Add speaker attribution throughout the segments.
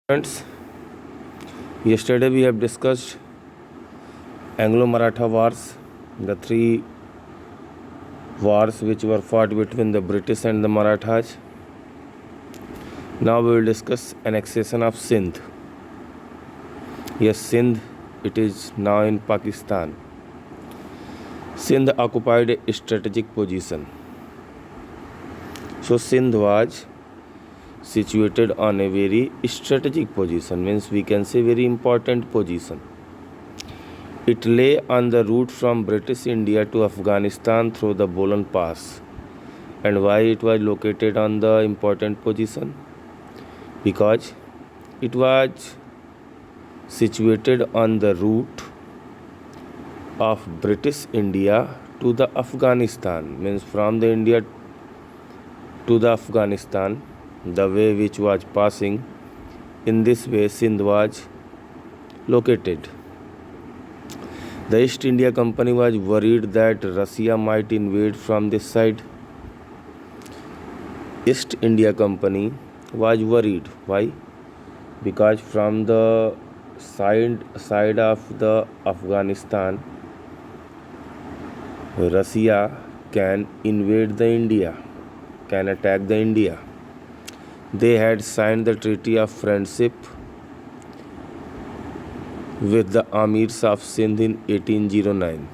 Speaker 1: Friends, yesterday we have discussed Anglo-Maratha wars, the three wars which were fought between the British and the Marathas. Now we will discuss annexation of Sindh. Yes, Sindh, it is now in Pakistan. Sindh occupied a strategic position. So Sindh was situated on a very strategic position, means we can say very important position. It lay on the route from British India to Afghanistan through the Bolan Pass. And why it was located on the important position? Because it was situated on the route of British India to the Afghanistan, means from the India to the Afghanistan, the way which was passing. In this way Sindh was located. The East India Company was worried that Russia might invade from this side. East India Company was worried. Why? Because from the side of the Afghanistan, Russia can invade the India, can attack the India. They had signed the Treaty of Friendship with the Amirs of Sindh in 1809.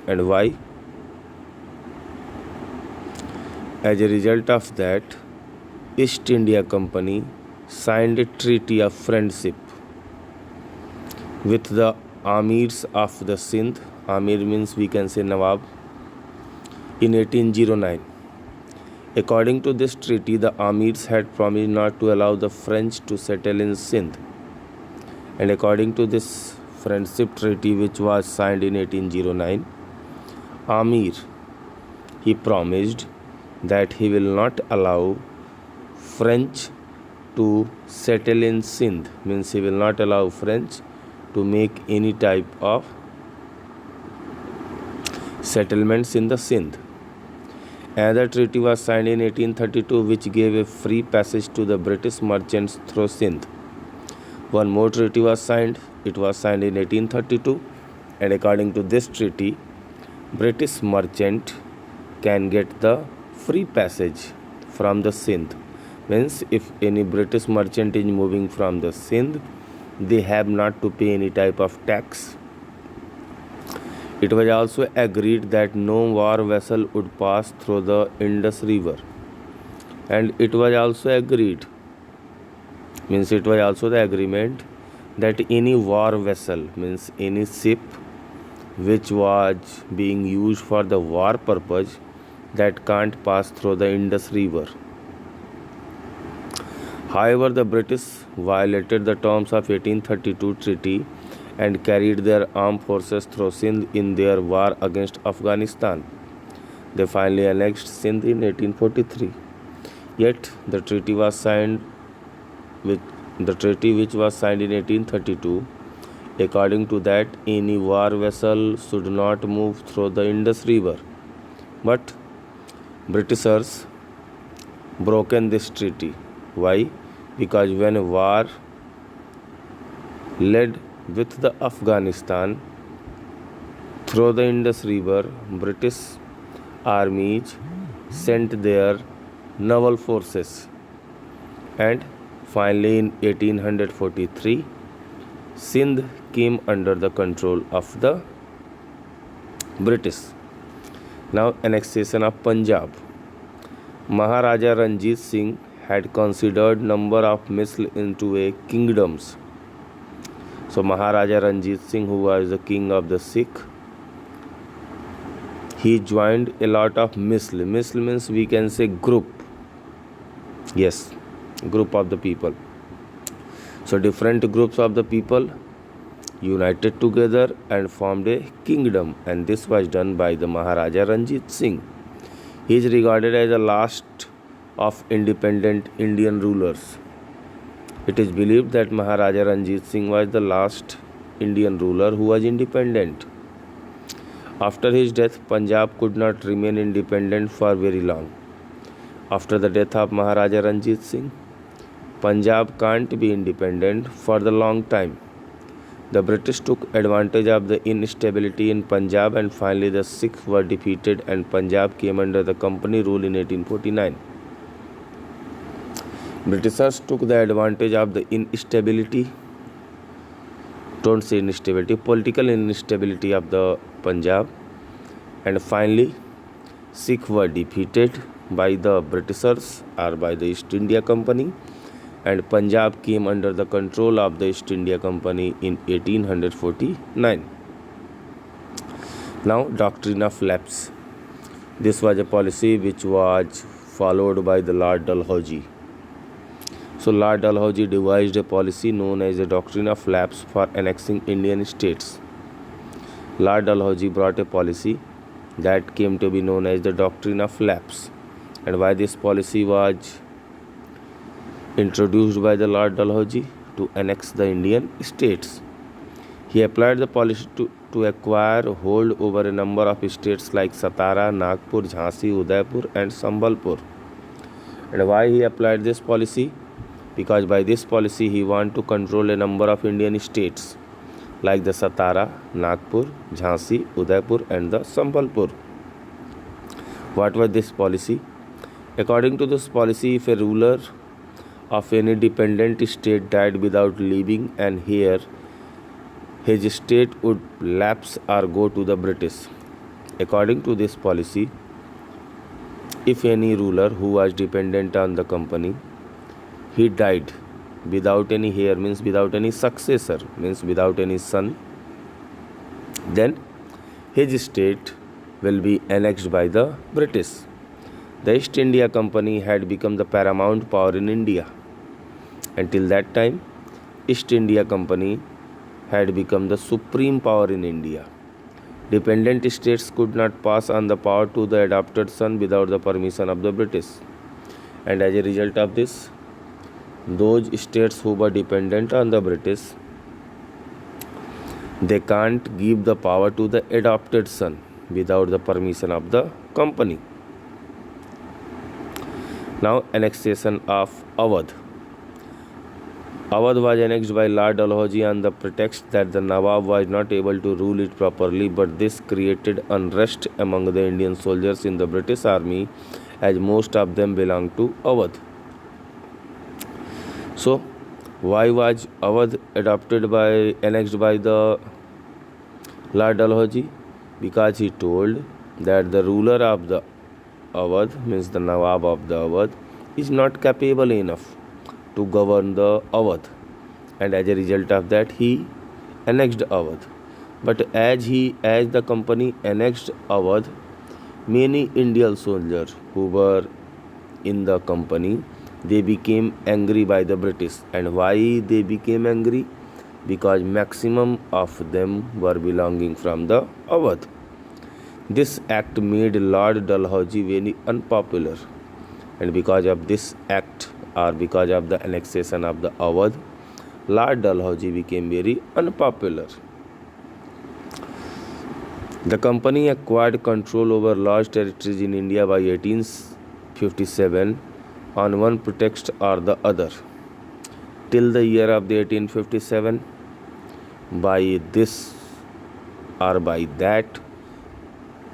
Speaker 1: And why? As a result of that, East India Company signed a Treaty of Friendship with the Amirs of the Sindh. Amir means we can say Nawab, in 1809. According to this treaty, the Amirs had promised not to allow the French to settle in Sindh. And according to this friendship treaty which was signed in 1809, Amir, he promised that he will not allow French to settle in Sindh, means he will not allow French to make any type of settlements in the Sindh. Another treaty was signed in 1832 which gave a free passage to the British merchants through Sindh. One more treaty was signed. It was signed in 1832, and according to this treaty, British merchant can get the free passage from the Sindh. Means if any British merchant is moving from the Sindh, they have not to pay any type of tax. It was also agreed that no war vessel would pass through the Indus River. And it was also agreed, means it was also the agreement that any war vessel, means any ship which was being used for the war purpose, that can't pass through the Indus River. However, the British violated the terms of 1832 treaty and carried their armed forces through Sindh in their war against Afghanistan. They finally annexed Sindh in 1843. Yet the treaty was signed with the treaty which was signed in 1832. According to that, any war vessel should not move through the Indus River. But Britishers broken this treaty. Why? Because when a war led with the Afghanistan through the Indus River, British armies sent their naval forces, and finally in 1843 Sindh came under the control of the British. Now annexation of Punjab. Maharaja Ranjit Singh had considered number of misl into a kingdoms. So Maharaja Ranjit Singh, who was the king of the Sikh, he joined a lot of misl. Misl means we can say group. Yes, group of the people. So different groups of the people united together and formed a kingdom, and this was done by the Maharaja Ranjit Singh. He is regarded as the last of independent Indian rulers. It is believed that Maharaja Ranjit Singh was the last Indian ruler who was independent. After his death, Punjab could not remain independent for very long. After the death of Maharaja Ranjit Singh, Punjab can't be independent for the long time. The British took advantage of the instability in Punjab, and finally the Sikhs were defeated and Punjab came under the company rule in 1849. Britishers took the advantage of the instability, don't say instability, political instability of the Punjab, and finally Sikhs were defeated by the Britishers or by the East India Company, and Punjab came under the control of the East India Company in 1849. Now, doctrine of lapse. This was a policy which was followed by the Lord Dalhousie. So, Lord Dalhousie devised a policy known as the doctrine of lapse for annexing Indian states. Lord Dalhousie brought a policy that came to be known as the doctrine of lapse. And why this policy was introduced by the Lord Dalhousie? To annex the Indian states. He applied the policy to acquire hold over a number of states like Satara, Nagpur, Jhansi, Udaipur and Sambalpur. And why he applied this policy? Because by this policy he wanted to control a number of Indian states like the Satara, Nagpur, Jhansi, Udaipur and the Sambalpur. What was this policy? According to this policy, if a ruler of any dependent state died without leaving an heir, his state would lapse or go to the British. According to this policy, if any ruler who was dependent on the company, he died without any heir, means without any successor, means without any son, then his state will be annexed by the British. The East India Company had become the paramount power in India. Until that time, East India Company had become the supreme power in India. Dependent states could not pass on the power to the adopted son without the permission of the British. And as a result of this, those states who were dependent on the British, they can't give the power to the adopted son without the permission of the company. Now, annexation of Awadh. Awadh was annexed by Lord Dalhousie on the pretext that the Nawab was not able to rule it properly, but this created unrest among the Indian soldiers in the British army, as most of them belonged to Awadh. So, why was Awadh annexed by the Lord Dalhousie? Because he told that the ruler of the Awadh, means the Nawab of the Awadh, is not capable enough to govern the Awadh, and as a result of that he annexed Awadh. But as the company annexed Awadh, many Indian soldiers who were in the company, they became angry by the British. And why they became angry? Because maximum of them were belonging from the Awadh. This act made Lord Dalhousie very unpopular, and because of this act, or because of the annexation of the Awadh, Lord Dalhousie became very unpopular. The company acquired control over large territories in India by 1857 on one pretext or the other. Till the year of the 1857, by this or by that,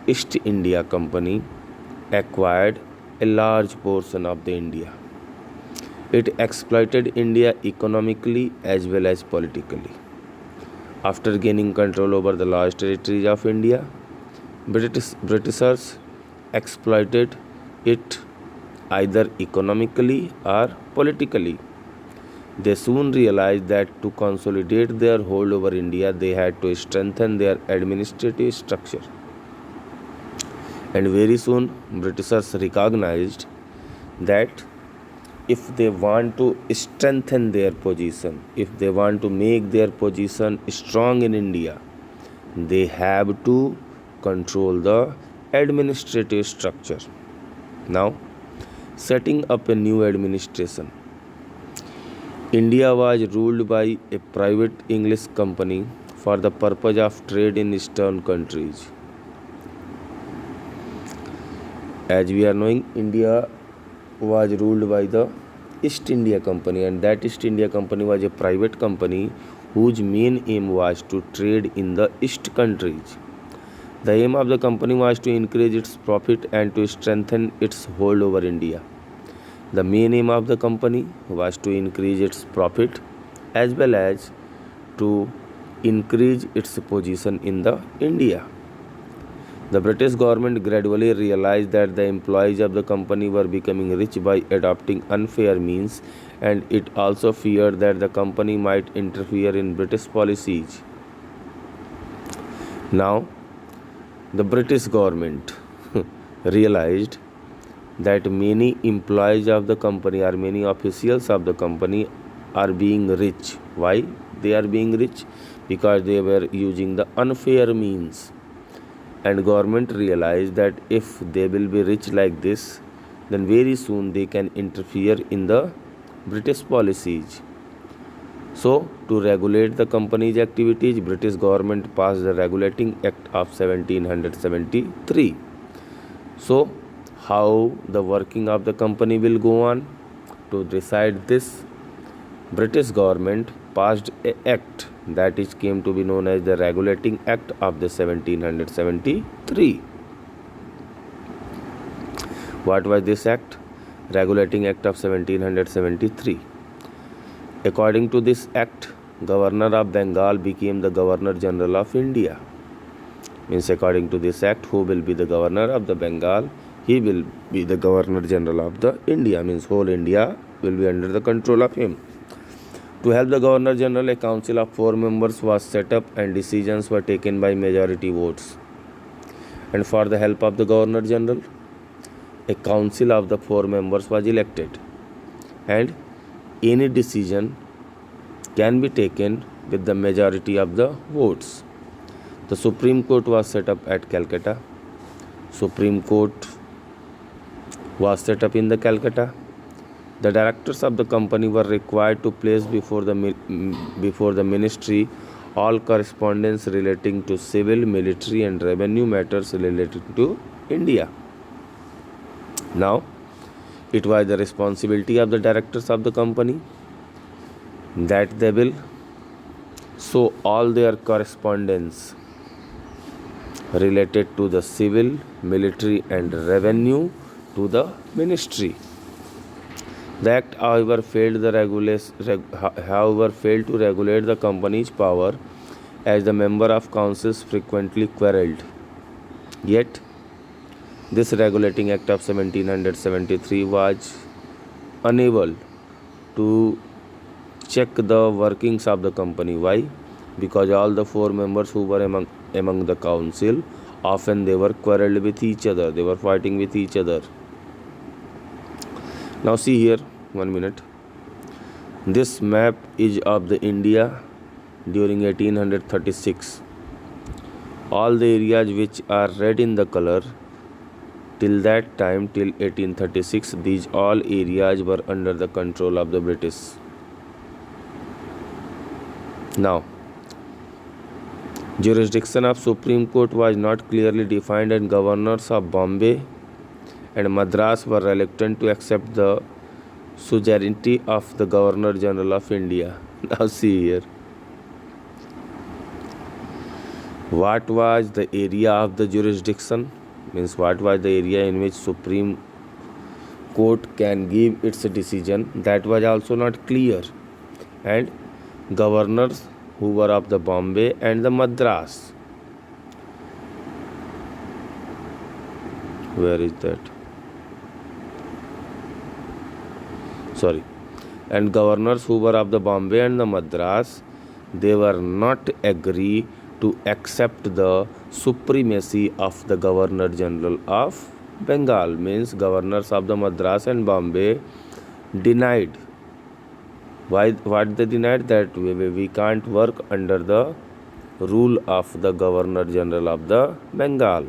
Speaker 1: East India Company acquired a large portion of the India. It exploited India economically as well as politically. After gaining control over the large territories of India, Britishers exploited it either economically or politically. They soon realized that to consolidate their hold over India, they had to strengthen their administrative structure. And very soon, Britishers recognized that if they want to strengthen their position, if they want to make their position strong in India, they have to control the administrative structure. Now, setting up a new administration. India was ruled by a private English company for the purpose of trade in eastern countries. As we are knowing, India was ruled by the East India Company, and that East India Company was a private company whose main aim was to trade in the East countries. The aim of the company was to increase its profit and to strengthen its hold over India. The main aim of the company was to increase its profit as well as to increase its position in the India. The British government gradually realized that the employees of the company were becoming rich by adopting unfair means, and it also feared that the company might interfere in British policies. Now, the British government realized that many employees of the company or many officials of the company are being rich. Why they are being rich? Because they were using the unfair means, and government realized that if they will be rich like this, then very soon they can interfere in the British policies. So, to regulate the company's activities, British government passed the Regulating Act of 1773. So, how the working of the company will go on? To decide this, British government passed an act that is came to be known as the Regulating Act of the 1773. What was this act? Regulating Act of 1773. According to this act, Governor of Bengal became the Governor General of India. Means according to this act, who will be the Governor of the Bengal? He will be the Governor General of the India. Means whole India will be under the control of him. To help the Governor General, a council of 4 members was set up and decisions were taken by majority votes. And for the help of the Governor General, a council of the 4 members was elected, and any decision can be taken with the majority of the votes. The Supreme Court was set up at Calcutta. Supreme Court was set up in the Calcutta. The directors of the company were required to place before the ministry all correspondence relating to civil, military and revenue matters related to India. Now, it was the responsibility of the directors of the company that they will show all their correspondence related to the civil, military and revenue to the ministry. The act, however, failed to regulate the company's power, as the member of councils frequently quarrelled. Yet, this regulating act of 1773 was unable to check the workings of the company. Why? Because all the 4 members who were among the council, often they were quarrelled with each other. They were fighting with each other. Now see here, 1 minute. This map is of the India during 1836. All the areas which are red in the color, till that time, till 1836, these all areas were under the control of the British. Now, jurisdiction of Supreme Court was not clearly defined, and governors of Bombay and Madras were reluctant to accept the suzerainty of the Governor General of India. Now see here. What was the area of the jurisdiction? Means what was the area in which Supreme Court can give its decision? That was also not clear. And governors who were of the Bombay and the Madras. Where is that? Sorry. And governors who were of the Bombay and the Madras, they were not agree to accept the supremacy of the Governor General of Bengal. Means governors of the Madras and Bombay denied. Why? What they denied? That we can't work under the rule of the Governor General of the Bengal.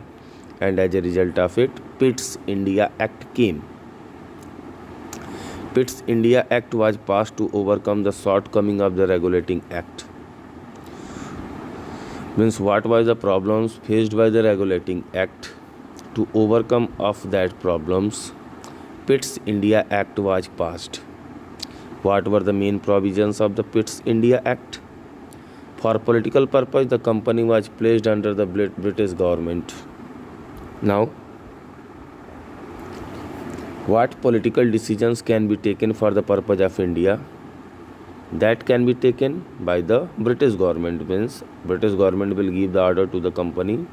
Speaker 1: And as a result of it, Pitt's India Act came. Pitt's India Act was passed to overcome the shortcoming of the Regulating Act. Means what was the problems faced by the Regulating Act? To overcome of that problems, Pitt's India Act was passed. What were the main provisions of the Pitt's India Act? For political purpose, the company was placed under the British government. Now, what political decisions can be taken for the purpose of India? That can be taken by the British government. Means British government will give the order to the company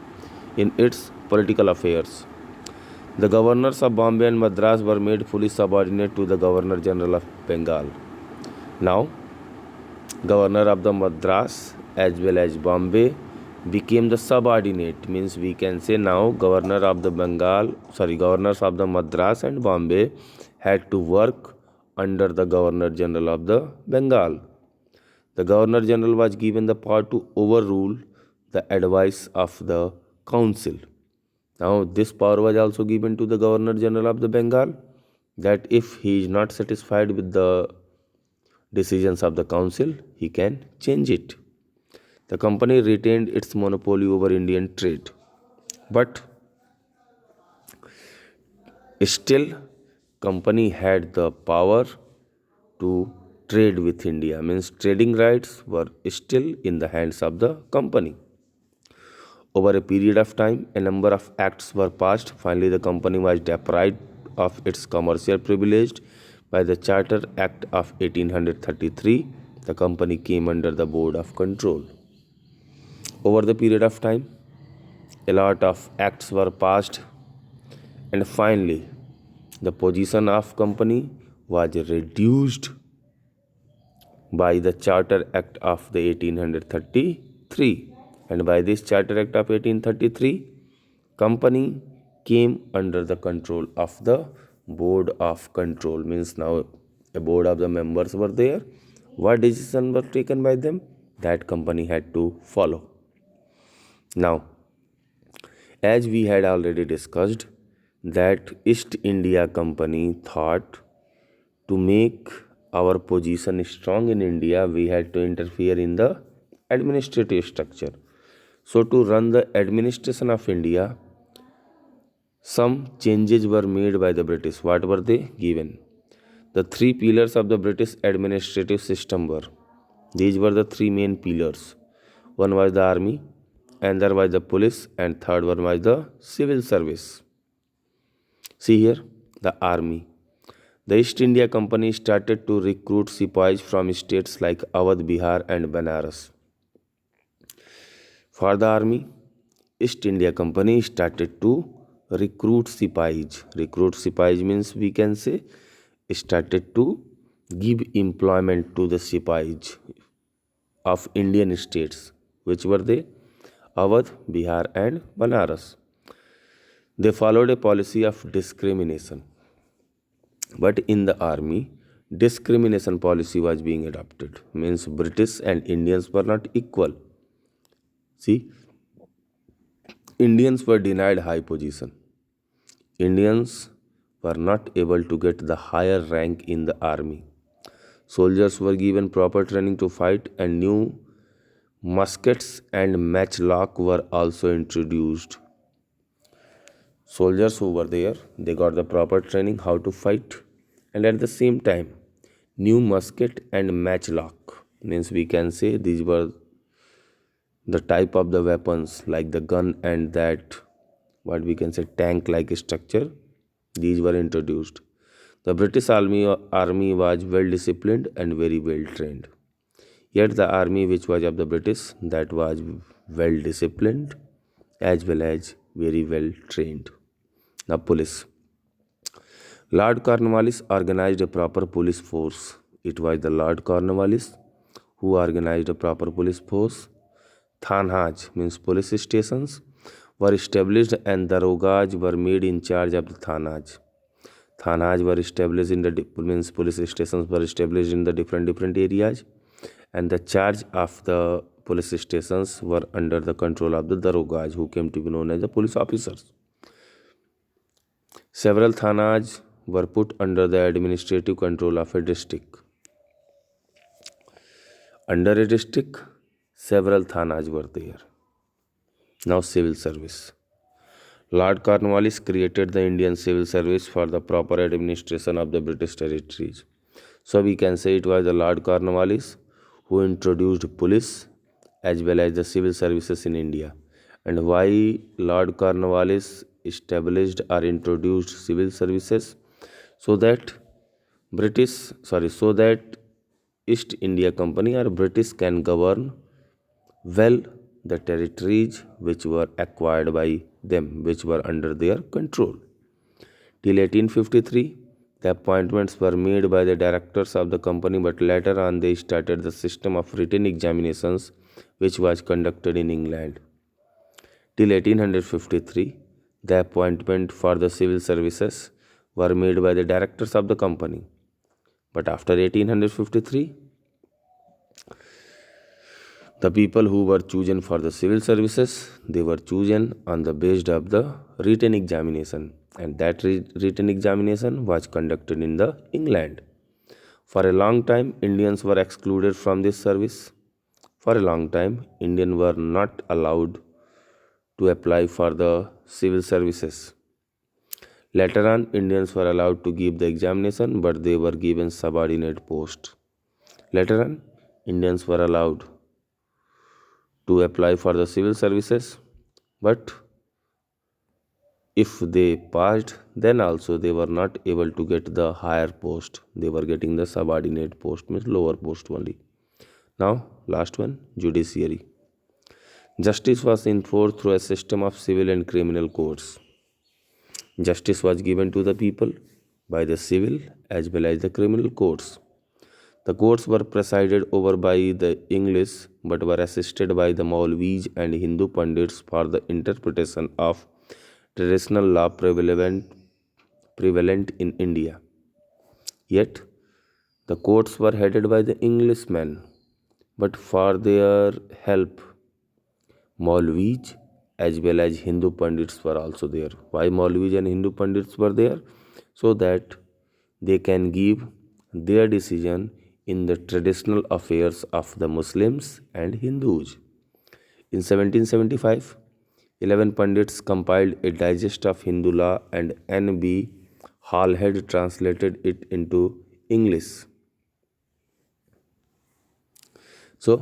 Speaker 1: in its political affairs. The governors of Bombay and Madras were made fully subordinate to the Governor General of Bengal. Now, Governor of the Madras as well as Bombay became the subordinate. Means we can say now Governors of the Madras and Bombay had to work under the Governor General of the Bengal. The Governor General was given the power to overrule the advice of the council. Now this power was also given to the Governor General of the Bengal, that if he is not satisfied with the decisions of the council, he can change it. The company retained its monopoly over Indian trade, but still company had the power to trade with India. Means trading rights were still in the hands of the company. Over a period of time, a number of acts were passed. Finally, the company was deprived of its commercial privilege by the Charter Act of 1833. The company came under the Board of Control. Over the period of time, a lot of acts were passed, and finally, the position of company was reduced by the Charter Act of the 1833. And by this Charter Act of 1833, company came under the control of the Board of Control. Means now a board of the members were there. What decisions were taken by them, that company had to follow. Now, as we had already discussed, that East India Company thought to make our position strong in India, we had to interfere in the administrative structure. So to run the administration of India, some changes were made by the British. What were they given? The three pillars of the British administrative system were, these were the three main pillars. One was the army, another was the police, and third one was the civil service. See here, the army. The East India Company started to recruit Sipais from states like Awadh, Bihar and Banaras. For the army, East India Company started to recruit Sipais. Recruit Sipais means we can say started to give employment to the Sipais of Indian states. Which were they? Awadh, Bihar and Banaras. They followed a policy of discrimination. But in the army, discrimination policy was being adopted. Means British and Indians were not equal. See, Indians were denied high position. Indians were not able to get the higher rank in the army. Soldiers were given proper training to fight, and new muskets and matchlock were also introduced. Soldiers who were there, they got the proper training how to fight, and at the same time, new musket and matchlock, means we can say these were the type of the weapons like the gun and that what we can say tank like structure, these were introduced. The British army was well disciplined and very well trained. Yet the army which was of the British, that was well disciplined as well as very well trained. Now police. Lord Cornwallis organized a proper police force. It was the Lord Cornwallis who organized a proper police force. Thanhas means police stations were established, and darogas were made in charge of the thanas. Thanas were established in the means police stations were established in the different areas, and the charge of the police stations were under the control of the darogas, who came to be known as the police officers. Several thanas were put under the administrative control of a district. Under a district, several thanas were there. Now civil service. Lord Cornwallis created the Indian Civil Service for the proper administration of the British territories. So we can say it was the Lord Cornwallis who introduced police as well as the civil services in India. And why Lord Cornwallis established or introduced civil services? So that so that East India Company or British can govern well the territories which were acquired by them, which were under their control. Till 1853, the appointments were made by the directors of the company, but later on they started the system of written examinations which was conducted in England. Till 1853, the appointment for the civil services were made by the directors of the company. But after 1853, the people who were chosen for the civil services, they were chosen on the basis of the written examination, and that written examination was conducted in the England. For a long time, Indians were excluded from this service. For a long time, Indians were not allowed to apply for the civil services. Later on, Indians were allowed to give the examination, but they were given subordinate post. Later on, Indians were allowed to apply for the civil services, but if they passed, then also they were not able to get the higher post. They were getting the subordinate post, means lower post only. Now, last one, judiciary. Justice was enforced through a system of civil and criminal courts. Justice was given to the people by the civil as well as the criminal courts. The courts were presided over by the English but were assisted by the Maulvis and Hindu Pandits for the interpretation of traditional law prevalent in India. Yet, the courts were headed by the Englishmen, but for their help, Maulvis as well as Hindu Pandits were also there. Why Maulvis and Hindu Pandits were there? So that they can give their decision in the traditional affairs of the Muslims and Hindus. In 1775, 11 Pandits compiled a digest of Hindu law and N.B. Halhed translated it into English. So,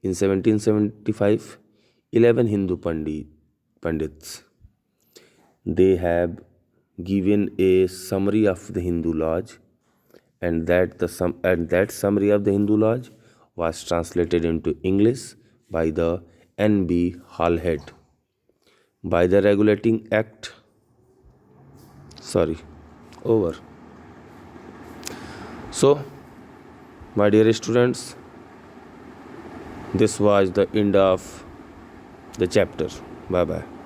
Speaker 1: in 1775, 11 Hindu Pandits, they have given a summary of the Hindu laws, and that summary of the Hindu laws was translated into English by the N.B. Halhed. By the regulating act, over. So, my dear students, this was the end of the chapter. Bye bye.